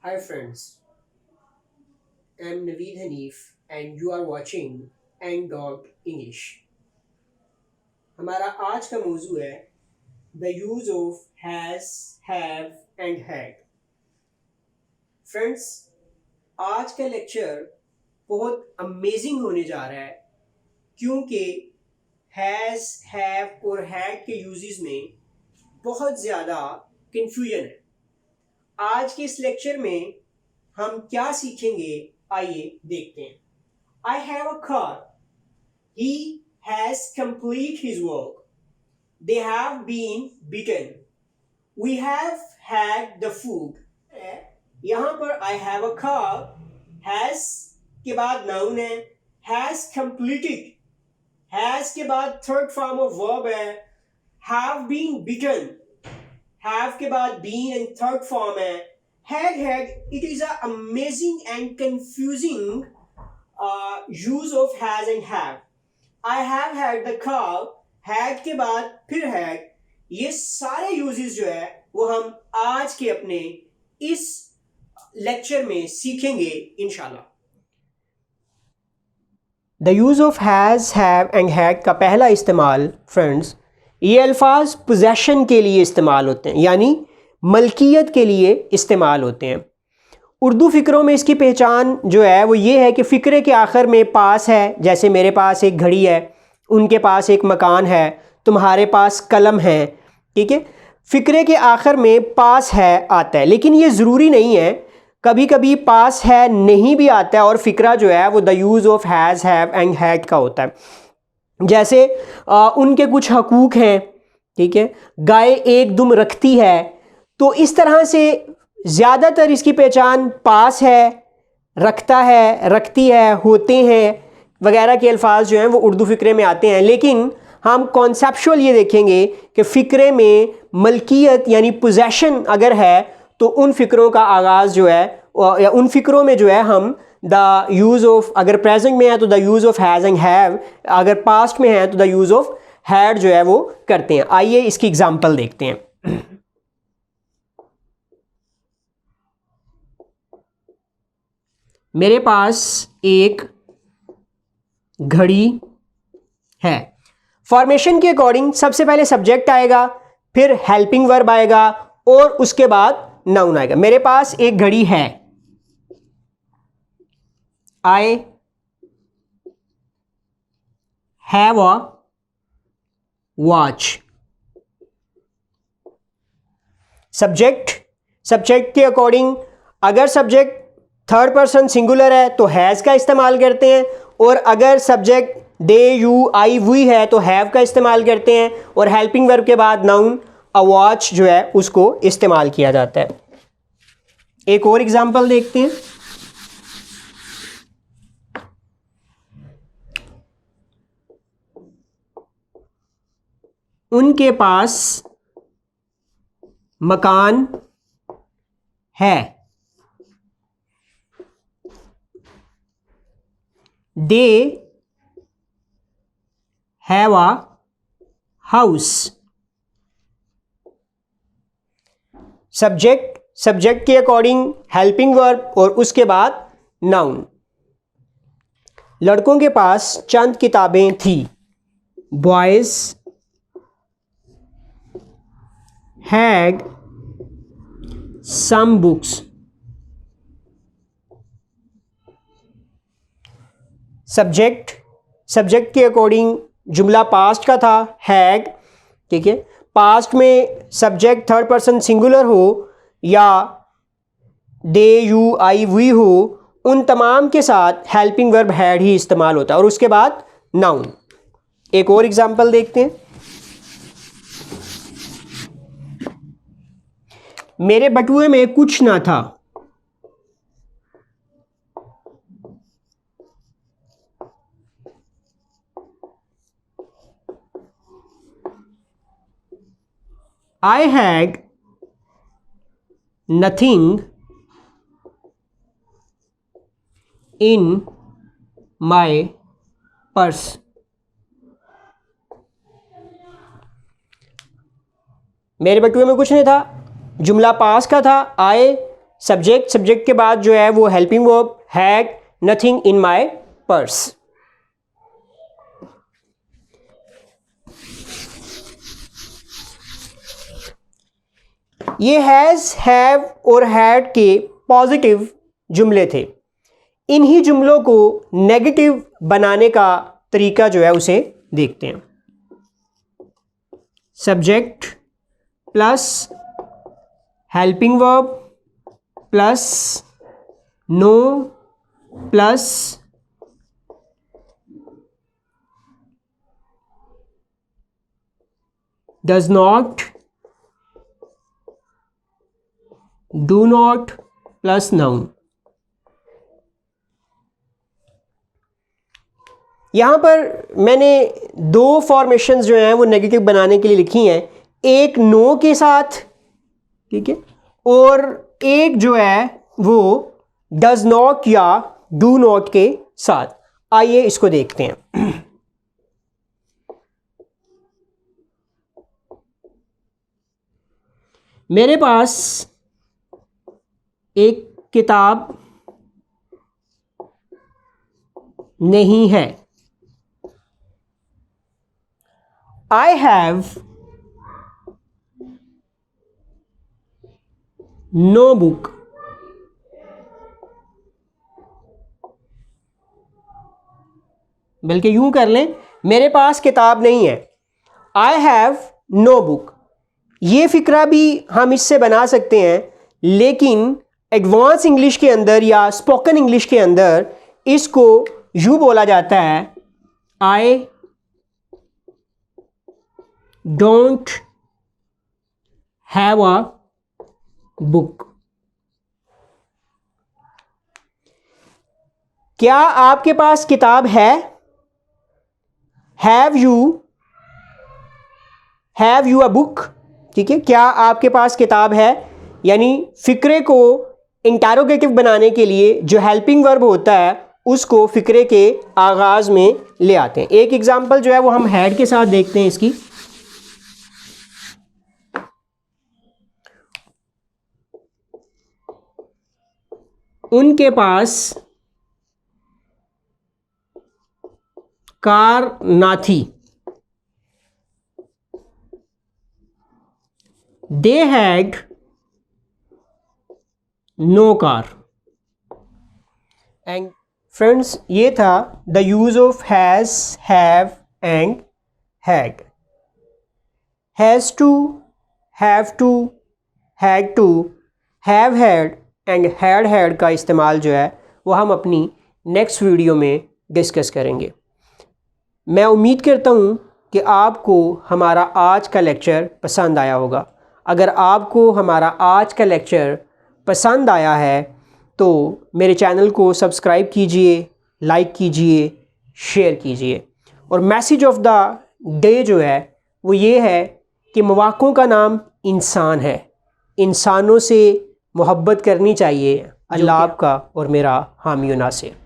Hi friends, I'm Naveed Hanif and you are watching Dog English. हमारा आज का मौजू है the use of has, have and had. Friends, आज का लेक्चर बहुत अमेजिंग होने जा रहा है क्योंकि हैज, हैव और हैड के यूजेस में बहुत ज़्यादा कंफ्यूजन है. आज के इस लेक्चर में हम क्या सीखेंगे, आइए देखते हैं. आई have a car. He has completed his work. They have been beaten. We have had the food. यहाँ पर I have a car. Has के बाद noun है. Has completed. Has के बाद third form of verb है. Have been beaten. Have के बाद been and third form है. Had. It is an amazing and confusing use of has and have. I have had the car. had के बाद फिर had. ये सारे uses जो है वो हम आज के अपने इस लेक्चर में सीखेंगे इंशाल्लाह. The use of has, have and had का पहला इस्तेमाल फ्रेंड्स, ये अल्फाज पोजेशन के लिए इस्तेमाल होते हैं, यानी मलकियत के लिए इस्तेमाल होते हैं. उर्दू फ़िक्रों में इसकी पहचान जो है वो ये है कि फ़िक्रे के आखिर में पास है. जैसे मेरे पास एक घड़ी है, उनके पास एक मकान है, तुम्हारे पास कलम है. ठीक है, फ़िक्रे के आखिर में पास है आता है, लेकिन ये ज़रूरी नहीं है. कभी कभी पास है नहीं भी आता है और फ़िक्रा जो है वो the use of has, have and had का होता है. जैसे उनके कुछ हकूक़ हैं. ठीक है, गाय एक दुम रखती है. तो इस तरह से ज़्यादातर इसकी पहचान पास है, रखता है, रखती है, होते हैं वगैरह के अल्फाज जो हैं वो उर्दू फ़िक्रे में आते हैं. लेकिन हम कॉन्सेप्चुअल ये देखेंगे कि फ़िक्रे में मलकियत यानी पोजेशन अगर है तो उन फ़िक्रों का आगाज़ जो है या उन फ़िक्रों में जो है हम द यूज़ ऑफ, अगर प्रेजेंट में है तो the use of has and have, अगर पास्ट में है तो द यूज़ ऑफ हैड जो है वो करते हैं. आइए इसकी एग्ज़ाम्पल देखते हैं. मेरे पास एक घड़ी है. फॉर्मेशन के अकॉर्डिंग सबसे पहले सब्जेक्ट आएगा, फिर हेल्पिंग वर्ब आएगा और उसके बाद नाउन आएगा. मेरे पास एक घड़ी है. I have a watch. Subject के अकॉर्डिंग अगर सब्जेक्ट थर्ड पर्सन सिंगुलर है तो हैज़ का इस्तेमाल करते हैं, और अगर subject they, you, I, we है तो हैव का इस्तेमाल करते हैं, और हेल्पिंग वर्ब के बाद नाउन अ वॉच जो है उसको इस्तेमाल किया जाता है. एक और एग्जांपल देखते हैं. उनके पास मकान है. They have a house. Subject के अकॉर्डिंग हेल्पिंग वर्ब और उसके बाद नाउन. लड़कों के पास चंद किताबें थी. Boys had some books. Subject के अकॉर्डिंग जुमला पास्ट का था, हैड. ठीक है, पास्ट में सब्जेक्ट थर्ड पर्सन सिंगुलर हो या दे, यू, आई, वी हो, उन तमाम के साथ हेल्पिंग वर्ब हैड ही इस्तेमाल होता है, और उसके बाद नाउन. एक और एग्जांपल देखते हैं. मेरे बटुए में कुछ ना था. I had nothing in my purse. मेरे बटुए में कुछ नहीं था, जुमला पास का था. आए सब्जेक्ट के बाद जो है वो helping verb, had nothing in my purse. ये हैज़, हैव और हैड के पॉजिटिव जुमले थे। इन्हीं जुमलों को नेगेटिव बनाने का तरीका जो है उसे देखते हैं। Subject plus helping verb plus no plus does not, do not plus noun. यहाँ पर मैंने दो फॉर्मेशंस जो हैं वो नेगेटिव बनाने के लिए लिखी हैं, एक नो के साथ, ठीक है, और एक जो है वो डज नॉट या डू नॉट के साथ। आइए इसको देखते हैं। मेरे पास एक किताब नहीं है। I have no book. बल्कि यूं कर लें, मेरे पास किताब नहीं है। I have no book। ये फिक्रा भी हम इससे बना सकते हैं, लेकिन एडवांस इंग्लिश के अंदर या स्पोकन इंग्लिश के अंदर इसको यूं बोला जाता है, I don't have a book। क्या आपके पास किताब है? Have you a book? ठीक है, क्या आपके पास किताब है? यानी फिक्रे को इंटरोगेटिव बनाने के लिए जो हेल्पिंग वर्ब होता है उसको फिक्रे के आगाज में ले आते हैं। एक एग्जांपल जो है वो हम हैड के साथ देखते हैं इसकी। उनके पास कार ना थी। They had no car। And friends, ये था the use of has, have and had. Has to, have to, had to, have had and had had का इस्तेमाल जो है वो हम अपनी नेक्स्ट वीडियो में डिस्कस करेंगे। मैं उम्मीद करता हूँ कि आपको हमारा आज का लेक्चर पसंद आया होगा। अगर आपको हमारा आज का लेक्चर पसंद आया है तो मेरे चैनल को सब्सक्राइब कीजिए, लाइक कीजिए, शेयर कीजिए। और मैसेज ऑफ द डे जो है वो ये है कि मवाक़ों का नाम इंसान है। इंसानों से मोहब्बत करनी चाहिए। अल्लाह आपका और मेरा हामी व नासिर।